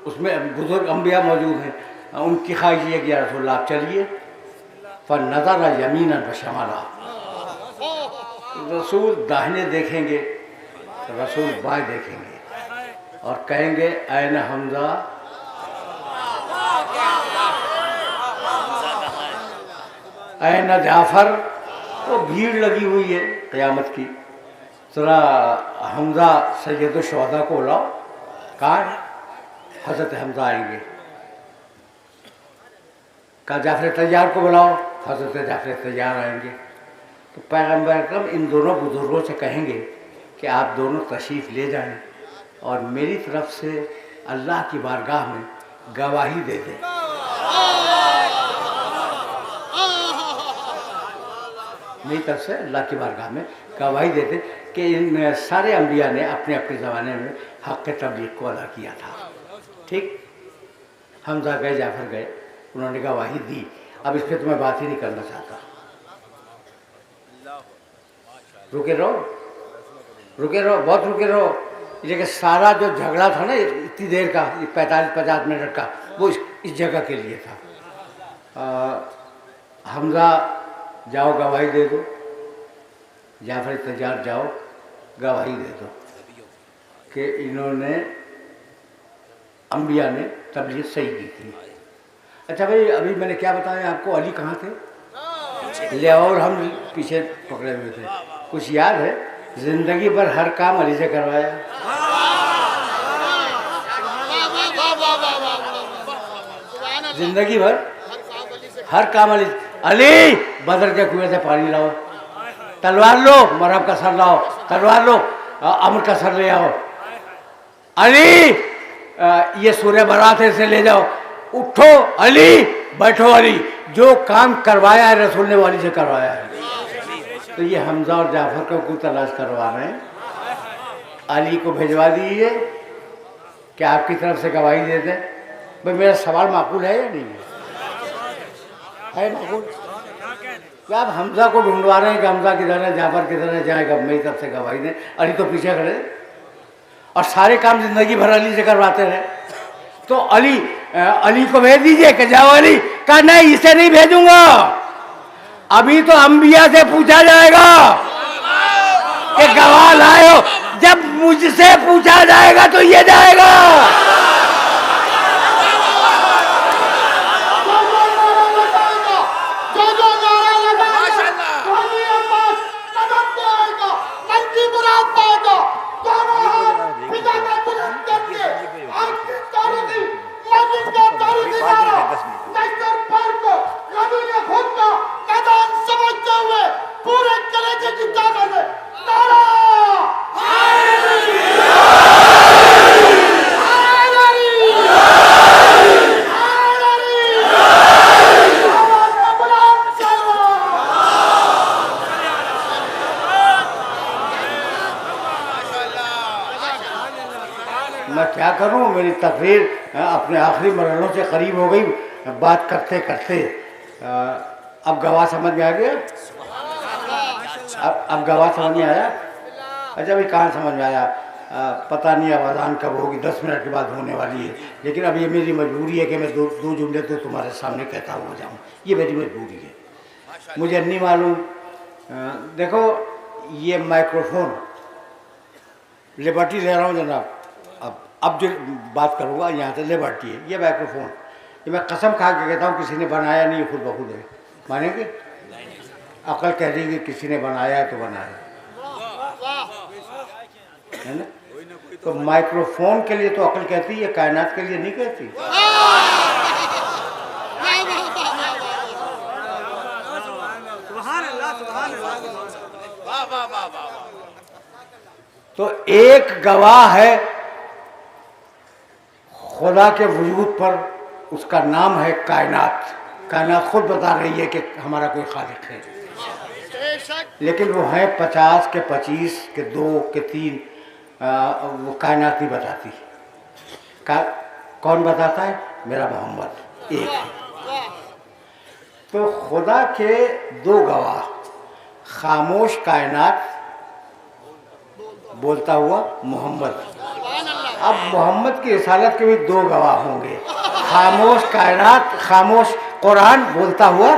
उसमें बुजुर्ग अंबिया मौजूद हैं, उनकी ख्वाहिश ये कि या रसूलल्लाह आप चलिए। फ़नज़रा यमीनन व शमाला, रसूल दाहिने देखेंगे, रसूल बाएं देखेंगे और कहेंगे ऐन हमजा, ऐन जाफ़र। वो भीड़ लगी हुई है क़यामत की, ज़रा हमजा सैयद शुहदा को लाओ। कहाँ है? हज़रत हमजा आएंगे। कहा जाफ़र तैयार को बुलाओ, हज़रत जाफ़र तैयार आएंगे। तो पैगम्बर अकरम इन दोनों बुजुर्गों से कहेंगे कि आप दोनों तशरीफ़ ले जाएं और मेरी तरफ से अल्लाह की बारगाह में गवाही दे दें। मेरी तरफ से अल्लाह की बारगाह में गवाही दे दें कि इन सारे अंबिया ने अपने अपने ज़माने में हक़ तबलीग को अदा किया था। ठीक, हमजा गए, जाफ़र गए, उन्होंने गवाही दी। अब इस पर तो मैं बात ही नहीं करना चाहता। रुके रहो, बहुत रुके रहो। लेकिन सारा जो झगड़ा था ना इतनी देर का, 45-50 मिनट का, वो इस जगह के लिए था। हमजा जाओ गवाही दे दो, जाफ़र तैयार जाओ गवाही दे दो कि इन्होंने अंबिया ने तबलीग सही की थी। अच्छा भाई, अभी मैंने क्या बताया आपको, अली कहाँ थे? ले और हम पीछे पकड़े हुए थे। कुछ याद है? जिंदगी भर हर काम अली से करवाया। जिंदगी भर हर काम अली। अली बदर के कुएं से पानी लाओ, तलवार लो मरहब का सर लाओ, तलवार लो अमर का सर ले आओ। अली ये सूर्य बरात से ले जाओ, उठो अली, बैठो अली। जो काम करवाया है रसूल ने वाली से करवाया है। तो ये हमजा और जाफर को क्यों तलाश करवा रहे हैं? अली को भिजवा दीजिए कि आपकी तरफ से गवाही दे दें। भाई मेरा सवाल माकूल है या नहीं है माकूल? क्या आप हमजा को ढूंढवा रहे हैं कि हमजा किधर है, जाफर किधर है, जाएगा मेरी तरफ से गवाही दें। अली तो पीछे खड़े और सारे काम जिंदगी भर अली से करवाते रहे। तो अली को भेज दीजिए कि जाओ अली। कहा नहीं, इसे नहीं भेजूंगा, अभी तो अंबिया से पूछा जाएगा कि गवाह लाए हो। जब मुझसे पूछा जाएगा तो ये जाएगा। मैं क्या करूं, मेरी तकरीर अपने आखिरी मरहलों से करीब हो गई बात करते करते। अब गवाह समझ में आ गया? अब गवाह समझ में आया? अच्छा भाई कहाँ समझ में आया? पता नहीं अब अज़ान कब होगी, 10 मिनट के बाद होने वाली है। लेकिन अब ये मेरी मजबूरी है कि मैं दो जुमले तो तुम्हारे सामने कहता हुआ जाऊँ। ये मेरी मजबूरी है, मुझे नहीं मालूम। देखो ये माइक्रोफोन लिबर्टी ले रहा हूँ जनाब। अब जो बात करूँगा यहाँ से लिबर्टी है। ये माइक्रोफोन ये मैं कसम खा के कहता हूँ किसी ने बनाया नहीं, खुद ब खुद है। मानेंगे? अकल कह रही है कि किसी ने बनाया है तो बनाया है ना। तो माइक्रोफोन के लिए तो अकल कहती है, कायनात के लिए नहीं कहती। तो एक गवाह है खुदा के वजूद पर, उसका नाम है कायनात। कायनात खुद बता रही है कि हमारा कोई खालिक है, लेकिन वो है 50 के 25 के 2 के 3। वो कायनात नहीं बताती। कौन बताता है? मेरा मोहम्मद एक है। तो खुदा के 2 गवाह, खामोश कायनात, बोलता हुआ मोहम्मद। अब मोहम्मद की रिसालत के भी 2 गवाह होंगे, खामोश कायनात, खामोश कुरान, बोलता हुआ।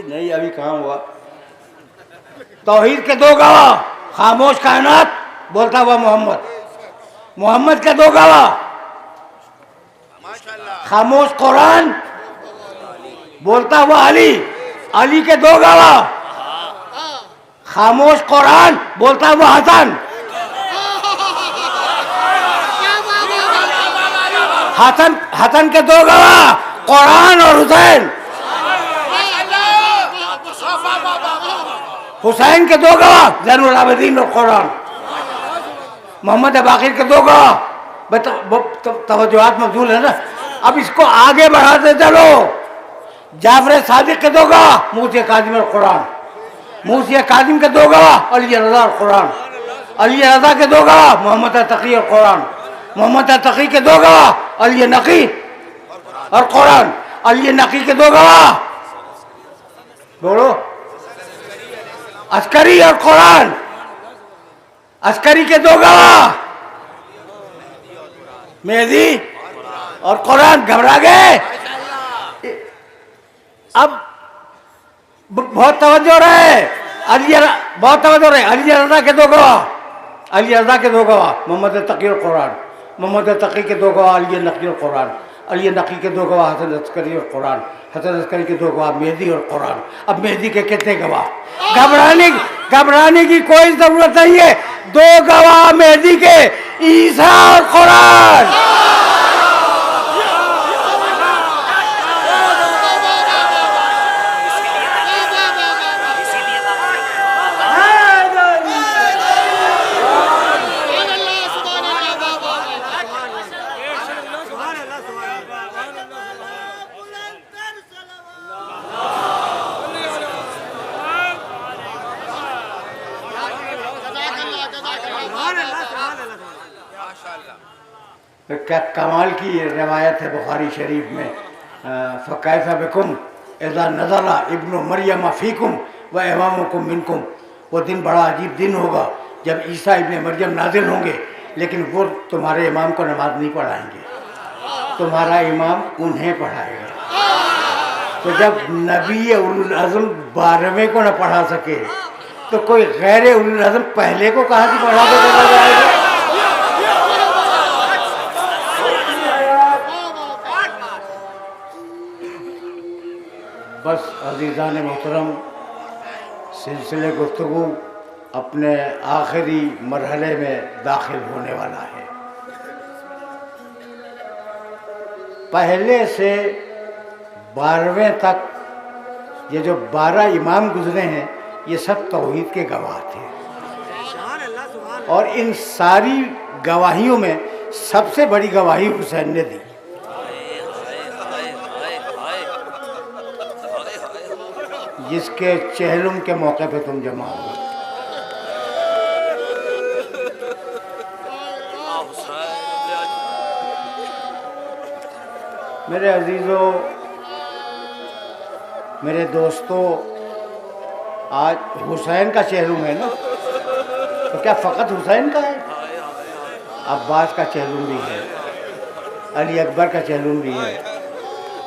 नहीं अभी कहाँ हुआ। तौहीद के 2 गवाह, खामोश कायनात, बोलता हुआ मोहम्मद। मोहम्मद के 2 गवाह, खामोश कुरान, बोलता हुआ अली। अली के 2 गवाह, खामोश कुरान, बोलता हुआ हसन। हसन के 2 गवाह, कुरान और हुसैन। हुसैन के 2 गवाह, ज़ैनुल आबिदीन और कुरान। मोहम्मद बाकिर के 2 गवाह। तवज्जुहात मबजूल है ना। अब इसको आगे बढ़ाते चलो। जाफर सादिक के 2 गवाह, मूसा काजिम और कुरान। मूसा काजिम के 2 गवाह, अली रज़ा और कुरान। अली रज़ा के 2 गवाह, मोहम्मद तकी और कुरान। मोहम्मद तकी के 2 गवाह, अली नकी और कुरान। अली नकी के 2 गवाह, बोलो, अस्करी और कुरान। अस्करी के 2 गवाह, मेहदी और कुरान। घबरा गए? अब बहुत तवज्जो रहे, बहुत तवज्जो रहे। अली रज़ा के 2 गवाह, अली रज़ा के 2 गवाह, मोहम्मद तकी और कुरान। मोहम्मद तकी के 2 गवाह, अली नकी और कुरान। अली नकी के 2 गवाह, हसन अस्करी और कुरान। हसन अस्करी के 2 गवाह, मेहदी और कुरान। अब मेहदी के कितने गवाह? घबराने की कोई जरूरत नहीं है। दो गवाह मेहदी के, ईसा और कुरान। इसीलिए तो क्या कमाल की रवायत है बुखारी शरीफ में। फ़कैफ़ बिकुम इज़ा नज़ला इब्नु मरियम फ़ीकुम व इमामुकुम मिनकुम। वो दिन बड़ा अजीब दिन होगा जब ईसा इब्न मरियम नाजिल होंगे, लेकिन वो तुम्हारे इमाम को नमाज नहीं पढ़ाएंगे, तुम्हारा इमाम उन्हें पढ़ाएगा। तो जब नबी उलुल अज़म 12वें को न पढ़ा सके तो कोई गैर उलुल अज़म पहले को कहाँ से पढ़ा के चला जाएगा। बस अज़ीज़ान मोहतरम, सिलसिले गुफ्तगू अपने आखिरी मरहले में दाखिल होने वाला है। पहले से 12वें तक ये जो 12 इमाम गुजरे हैं, ये सब तौहीद के गवाह थे। और इन सारी गवाहियों में सबसे बड़ी गवाही हुसैन ने दी। जिसके चहलुम के मौके पे तुम जमा हो। मेरे अजीज़ों, मेरे दोस्तों, आज हुसैन का चहलुम है ना, तो क्या फ़कत हुसैन का है? अब्बास का चहलुम भी है, अली अकबर का चहलुम भी है,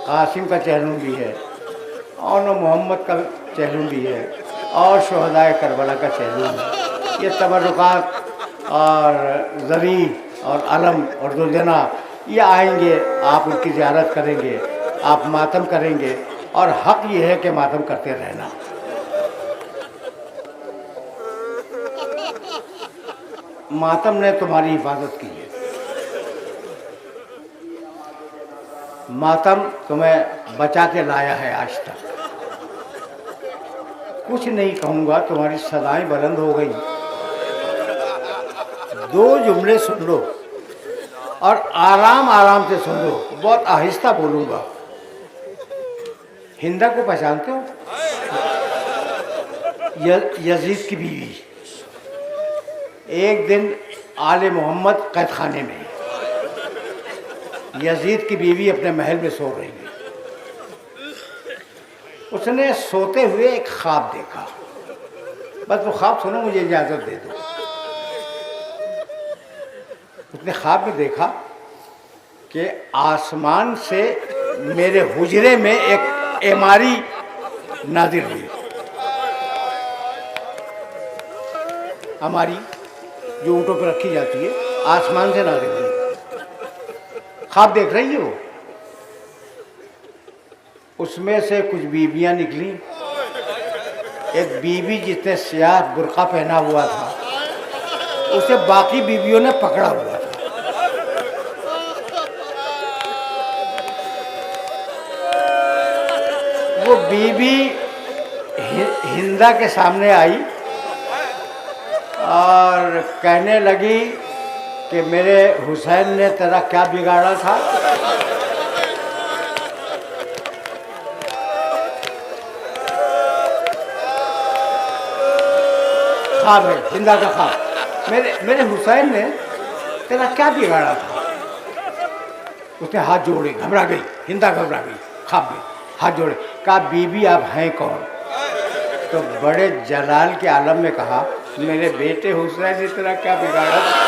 कासिम का चहलुम भी है, और मोहम्मद का चहलुम भी है, और शुहदाए करबला का चहलुम है। ये तबर्रुकात और ज़री और अलम और दुलजना ये आएंगे, आप उनकी ज़ियारत करेंगे, आप मातम करेंगे, और हक़ ये है कि मातम करते रहना। मातम ने तुम्हारी हिफाजत की है, मातम तुम्हें बचा के लाया है आज तक। कुछ नहीं कहूँगा, तुम्हारी सदाएं बुलंद हो गई। 2 जुमले सुन लो और आराम आराम से सुन लो, बहुत आहिस्ता बोलूँगा। हिंदा को पहचानते हो? यजीद की बीवी। एक दिन आले मोहम्मद कैद खाने में, यजीद की बीवी अपने महल में सो रही है। उसने सोते हुए एक ख्वाब देखा। बस वो ख्वाब सुनो, मुझे इजाज़त दे दो। उसने ख्वाब में देखा कि आसमान से मेरे हुजरे में एक एमारी नाजिल हुई। हमारी जो ऊँटों पर रखी जाती है, आसमान से नाजिल हुई। ख्वाब देख रही हो। उसमें से कुछ बीबियाँ निकली। एक बीबी जिसने स्याह बुर्का पहना हुआ था, उसे बाकी बीबियों ने पकड़ा हुआ था। वो बीबी हिंदा के सामने आई और कहने लगी कि मेरे हुसैन ने तेरा क्या बिगाड़ा था। ख्वाब है, हिंदा का ख्वाब। मेरे हुसैन ने तेरा क्या बिगाड़ा था। उसने हाथ जोड़े, घबरा गई, हिंदा घबरा गई। ख्वाब में हाथ जोड़े, कहा बीबी आप हैं कौन? तो बड़े जलाल के आलम में कहा, मेरे बेटे हुसैन ने तेरा क्या बिगाड़ा था।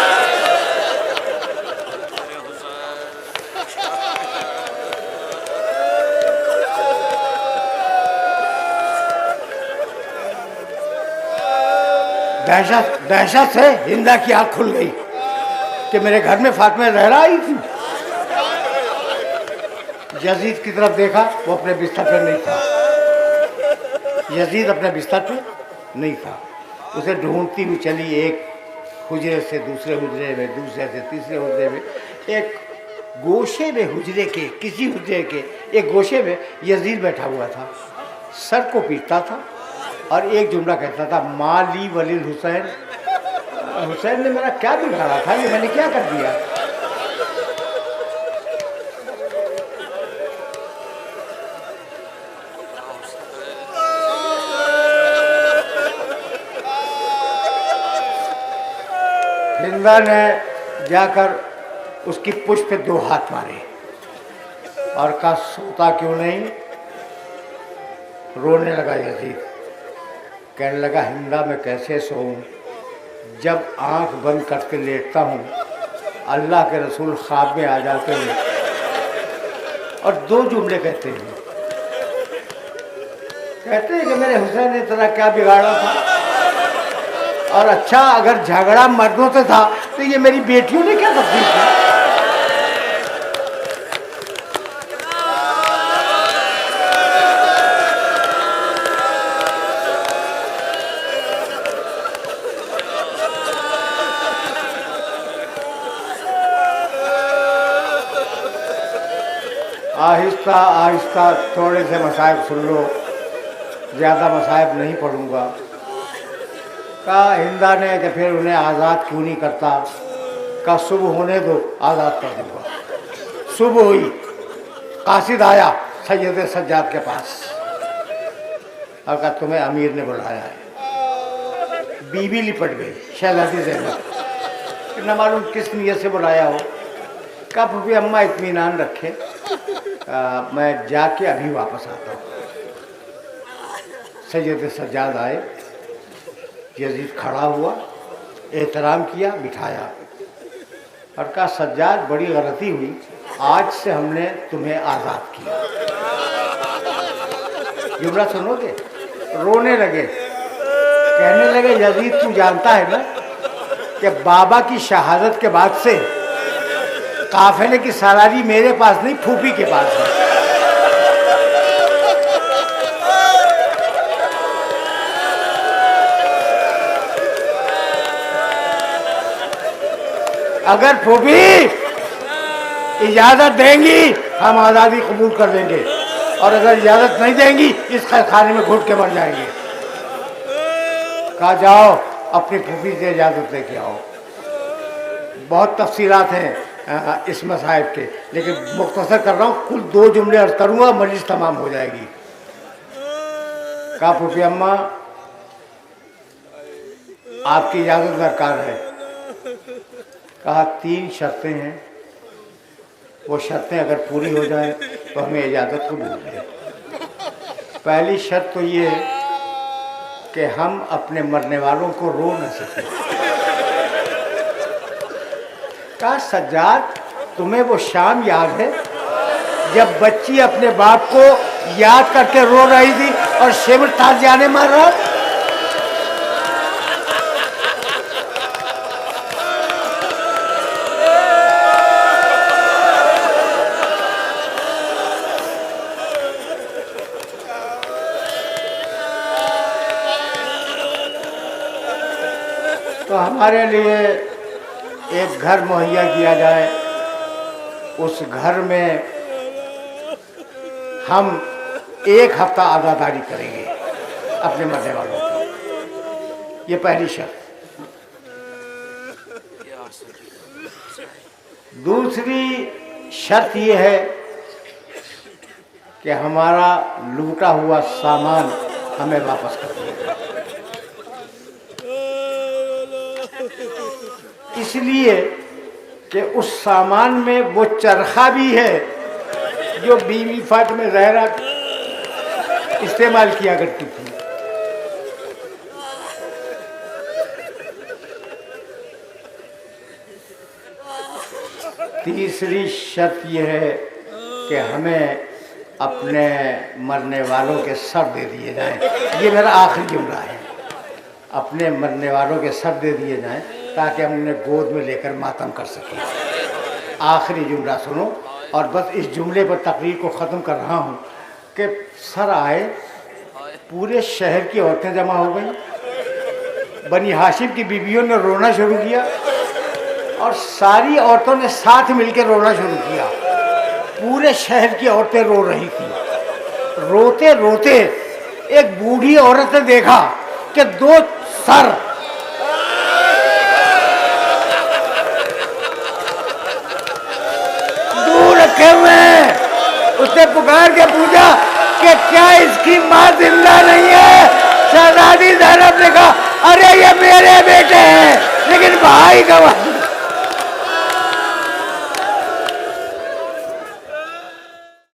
दहशत से हिंदा की आँख खुल गई कि मेरे घर में फातिमा ज़हरा आई थी। यजीद की तरफ देखा, वो अपने बिस्तर पर नहीं था। यजीद अपने बिस्तर पे नहीं था। उसे ढूंढती हुई चली, एक हुजरे से दूसरे हुजरे में, दूसरे से तीसरे हुजरे में, एक गोशे में, हुजरे के किसी हुजरे के एक गोशे में यजीद बैठा हुआ था, सर को पीटता था और एक जुमला कहता था, माली वलील हुसैन, हुसैन ने मेरा क्या बिगाड़ा था, ये मैंने क्या कर दिया। हिंदा ने जाकर उसकी पुष्प पे 2 हाथ मारे और कहा, सोता क्यों नहीं। रोने लगा यजीद, कहने लगा, हिंदा मैं कैसे सोऊं, जब आंख बंद करके लेटता हूँ अल्लाह के रसूल ख्वाब में आ जाते हैं और 2 जुमले कहते हैं कि मेरे हुसैन ने तेरा क्या बिगाड़ा था। और अच्छा, अगर झगड़ा मर्दों से था तो ये मेरी बेटियों ने क्या तब्दील किया। आहिस्ता आहिस्ता थोड़े से मसाइब सुन लो, ज़्यादा मसाइब नहीं पढ़ूंगा। कहा हिंदा ने कि फिर उन्हें आज़ाद क्यों नहीं करता। कहा सुबह होने दो, आज़ाद कर दूँगा। सुबह हुई, कासिद आया सैयद सज्जाद के पास और कहा तुम्हें अमीर ने बुलाया है। बीवी लिपट गई, शहजादी ज़ैनब, न मालूम किस नियत से बुलाया हो। कहा फूफी अम्मा इत्मीनान रखे, मैं जाके अभी वापस आता हूँ। सैयद सज्जाद आए, यजीद खड़ा हुआ, एहतराम किया, बिठाया और कहा सज्जाद बड़ी गलती हुई, आज से हमने तुम्हें आज़ाद किया। जुमला सुनोगे। रोने लगे, कहने लगे यजीद तू जानता है ना कि बाबा की शहादत के बाद से काफिले की सवारी मेरे पास नहीं, फूफी के पास है। अगर फूफी इजाजत देंगी हम आज़ादी कबूल कर लेंगे और अगर इजाजत नहीं देंगी इस खाने में घुट के मर जाएंगे। कहा जाओ अपनी फूफी से इजाजत लेके आओ। बहुत तफसीलात हैं इस मसाइब के, लेकिन मुख्तसर कर रहा हूँ, कुल 2 जुमले अर्ज करूँगा, मजलिस तमाम हो जाएगी। कहा फूफी अम्मा आपकी इजाज़त दरकार है। कहा 3 शर्तें हैं, वो शर्तें अगर पूरी हो जाए तो हमें इजाज़त कबूल है। पहली शर्त तो ये है कि हम अपने मरने वालों को रो न सकें। कहा सज्जाद तुम्हें वो शाम याद है जब बच्ची अपने बाप को याद करके रो रही थी और शिविर ताज़ियाने मार रहा। तो हमारे लिए एक घर मुहैया किया जाए, उस घर में हम 1 हफ्ता आज़ादारी करेंगे अपने मरने वालों की। ये पहली शर्त। दूसरी शर्त ये है कि हमारा लूटा हुआ सामान हमें वापस कर दिया। इसलिए कि उस सामान में वो चरखा भी है जो बीवी फातिमा ज़हरा इस्तेमाल किया करती थी। तीसरी शर्त यह है कि हमें अपने मरने वालों के सर दे दिए जाएं। ये मेरा आखिरी जुमला है, अपने मरने वालों के सर दे दिए जाएं ताकि हम उन्हें गोद में लेकर मातम कर सकें। आखिरी जुमला सुनो और बस इस जुमले पर तकरीर को ख़त्म कर रहा हूँ कि सर आए, पूरे शहर की औरतें जमा हो गई, बनी हाशिम की बीवियों ने रोना शुरू किया और सारी औरतों ने साथ मिलकर रोना शुरू किया। पूरे शहर की औरतें रो रही थी। रोते रोते एक बूढ़ी औरत ने देखा कि दो सर